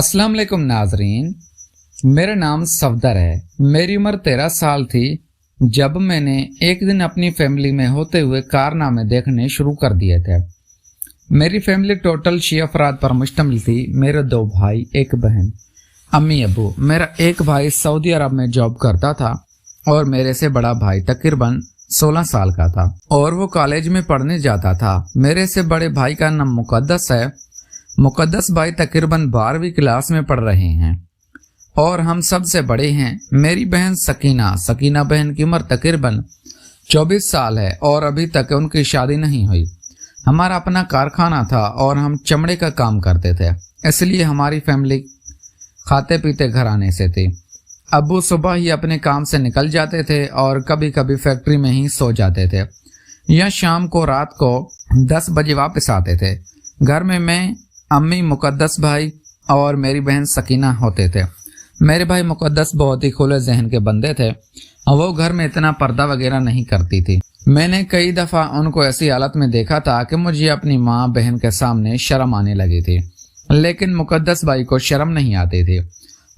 अस्सलाम वालेकुम नाजरीन, मेरा नाम सफदर है। मेरी उम्र 13 साल थी जब मैंने एक दिन अपनी फैमिली में होते हुए कारनामे देखने शुरू कर दिए थे। मेरी फैमिली टोटल 6 अफराद पर मुश्तमिल थी। मेरे 2 भाई, 1 बहन, अम्मी अबू। मेरा एक भाई सऊदी अरब में जॉब करता था और मेरे से बड़ा भाई तकरीबन 16 साल का था और वो कॉलेज में पढ़ने जाता था। मेरे से बड़े भाई का नाम मुकद्दस है। मुकद्दस भाई तकरीबन 12वीं क्लास में पढ़ रहे हैं और हम सबसे बड़े हैं। मेरी बहन सकीना बहन की उम्र तकरीबन 24 साल है और अभी तक उनकी शादी नहीं हुई। हमारा अपना कारखाना था और हम चमड़े का काम करते थे, इसलिए हमारी फैमिली खाते पीते घराने से थी। अब्बू सुबह ही अपने काम से निकल जाते थे और कभी कभी फैक्ट्री में ही सो जाते थे या शाम को रात को 10 बजे वापस आते थे। घर में मैं, अम्मी, मुकद्दस भाई और मेरी बहन सकीना होते थे। मेरे भाई मुकद्दस बहुत ही खुले जहन के बंदे थे। वो घर में इतना पर्दा वगैरह नहीं करती थी। मैंने कई दफा उनको ऐसी हालत में देखा था कि मुझे अपनी माँ बहन के सामने शर्म आने लगी थी, लेकिन मुकद्दस भाई को शर्म नहीं आती थी।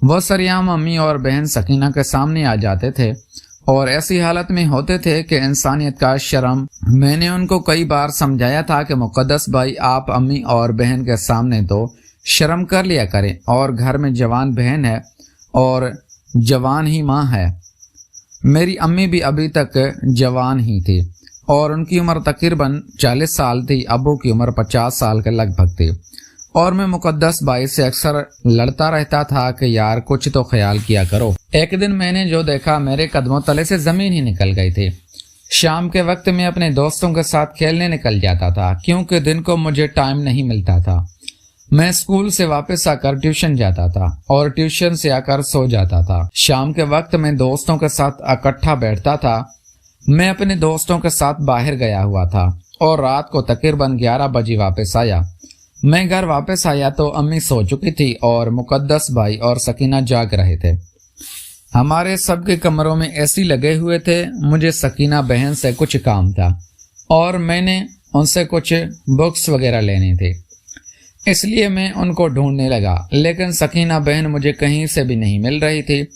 वो सरेआम अम्मी और बहन सकीना के सामने आ जाते थे और ऐसी हालत में होते थे कि इंसानियत का शर्म। मैंने उनको कई बार समझाया था कि मुकद्दस भाई, आप अम्मी और बहन के सामने तो शर्म कर लिया करें और घर में जवान बहन है और जवान ही माँ है। मेरी अम्मी भी अभी तक जवान ही थी और उनकी उम्र तकरीबन 40 साल थी। अब्बू की उम्र 50 साल के लगभग थी और मैं मुकद्दस भाई से अक्सर लड़ता रहता था कि यार कुछ तो ख्याल किया करो। एक दिन मैंने जो देखा, मेरे कदमों तले से जमीन ही निकल गई थी। शाम के वक्त मैं अपने दोस्तों के साथ खेलने निकल जाता था क्योंकि दिन को मुझे टाइम नहीं मिलता था। मैं स्कूल से वापस आकर ट्यूशन जाता था और ट्यूशन से आकर सो जाता था। शाम के वक्त मैं दोस्तों के साथ इकट्ठा बैठता था। मैं अपने दोस्तों के साथ बाहर गया हुआ था और रात को तकरीबन 11 बजे वापस आया। मैं घर वापस आया तो अम्मी सो चुकी थी और मुकद्दस भाई और सकीना जाग रहे थे। हमारे सबके कमरों में एसी लगे हुए थे। मुझे सकीना बहन से कुछ काम था और मैंने उनसे कुछ बुक्स वगैरह लेनी थी, इसलिए मैं उनको ढूंढने लगा, लेकिन सकीना बहन मुझे कहीं से भी नहीं मिल रही थी।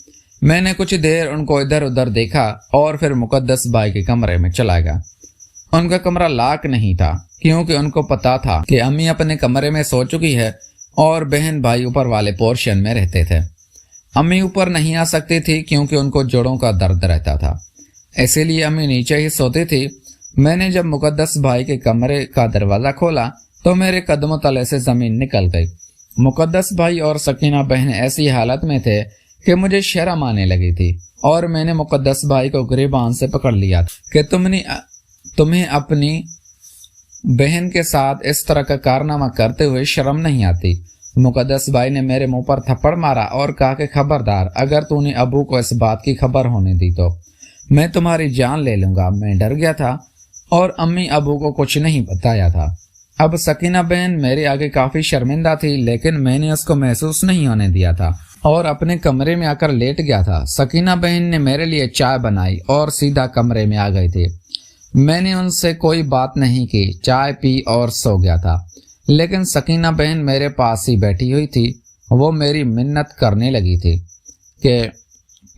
मैंने कुछ देर उनको इधर उधर देखा और फिर मुकद्दस भाई के कमरे में चला गया। उनका कमरा लॉक नहीं था क्योंकि उनको पता था कि अम्मी अपने कमरे में सो चुकी है और बहन भाई ऊपर वाले पोर्शन में रहते थे। अम्मी ऊपर नहीं आ सकती थी क्योंकि उनको जोड़ों का दर्द रहता था, इसीलिए अम्मी नीचे ही सोती थी। मैंने जब मुकद्दस भाई के कमरे का दरवाजा खोला तो मेरे कदमों तले से जमीन निकल गई। मुकद्दस भाई और सकीना बहन ऐसी हालत में थे कि मुझे शर्म आने लगी थी और मैंने मुकद्दस भाई को गिरबान से पकड़ लिया कि तुम्हें अपनी बहन के साथ इस तरह का कारनामा करते हुए शर्म नहीं आती। मुकद्दस भाई ने मेरे मुंह पर थप्पड़ मारा और कहा कि खबरदार, अगर तूने अबू को इस बात की खबर होने दी तो मैं तुम्हारी जान ले लूंगा। मैं डर गया था और अम्मी अबू को कुछ नहीं बताया था। अब सकीना बहन मेरे आगे काफी शर्मिंदा थी, लेकिन मैंने उसको महसूस नहीं होने दिया था और अपने कमरे में आकर लेट गया था। सकीना बहन ने मेरे लिए चाय बनाई और सीधा कमरे में आ गई थी। मैंने उनसे कोई बात नहीं की, चाय पी और सो गया था, लेकिन सकीना बहन मेरे पास ही बैठी हुई थी। वो मेरी मिन्नत करने लगी थी कि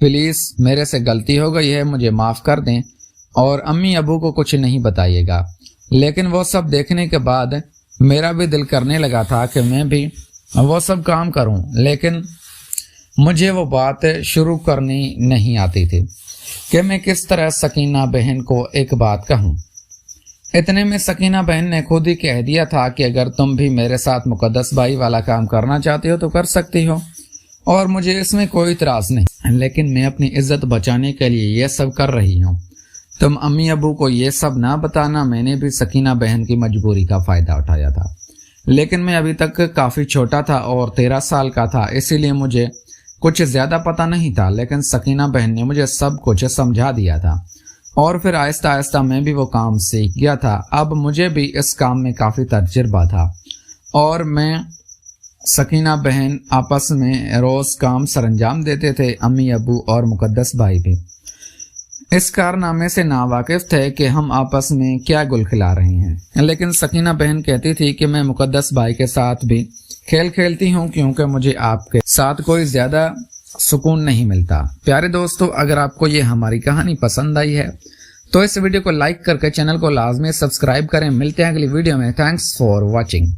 प्लीज मेरे से गलती हो गई है, मुझे माफ कर दें और अम्मी अबू को कुछ नहीं बताइएगा। लेकिन वो सब देखने के बाद मेरा भी दिल करने लगा था कि मैं भी वो सब काम करूं, लेकिन मुझे वो बात शुरू करनी नहीं आती थी कि मैं किस तरह सकीना बहन को एक बात कहूं। इतने में सकीना बहन ने खुद ही कह दिया था कि अगर तुम भी मेरे साथ मुकद्दस भाई वाला काम करना चाहती हो तो कर सकती हो और मुझे इसमें कोई इतराज नहीं, लेकिन मैं अपनी इज्जत बचाने के लिए ये सब कर रही हूँ। तुम अम्मी अबू को ये सब ना बताना। मैंने भी सकीना बहन की मजबूरी का फायदा उठाया था, लेकिन मैं अभी तक काफी छोटा था और 13 साल का था, इसीलिए मुझे कुछ ज्यादा पता नहीं था। लेकिन सकीना बहन ने मुझे सब कुछ समझा दिया था और फिर आहिस्ता आहिस्ता मैं भी वो काम सीख गया था। अब मुझे भी इस काम में काफी तजुर्बा था और मैं सकीना बहन आपस में रोज काम सरंजाम देते थे। अम्मी अबू और मुकद्दस भाई भी इस कारनामे से नावाकिफ थे कि हम आपस में क्या गुल खिला रहे हैं, लेकिन सकीना बहन कहती थी कि मैं मुकद्दस भाई के साथ भी खेल खेलती हूँ क्योंकि मुझे आपके साथ कोई ज्यादा सुकून नहीं मिलता। प्यारे दोस्तों, अगर आपको ये हमारी कहानी पसंद आई है तो इस वीडियो को लाइक करके चैनल को लाजमी सब्सक्राइब करें। मिलते हैं अगली वीडियो में। Thanks for watching.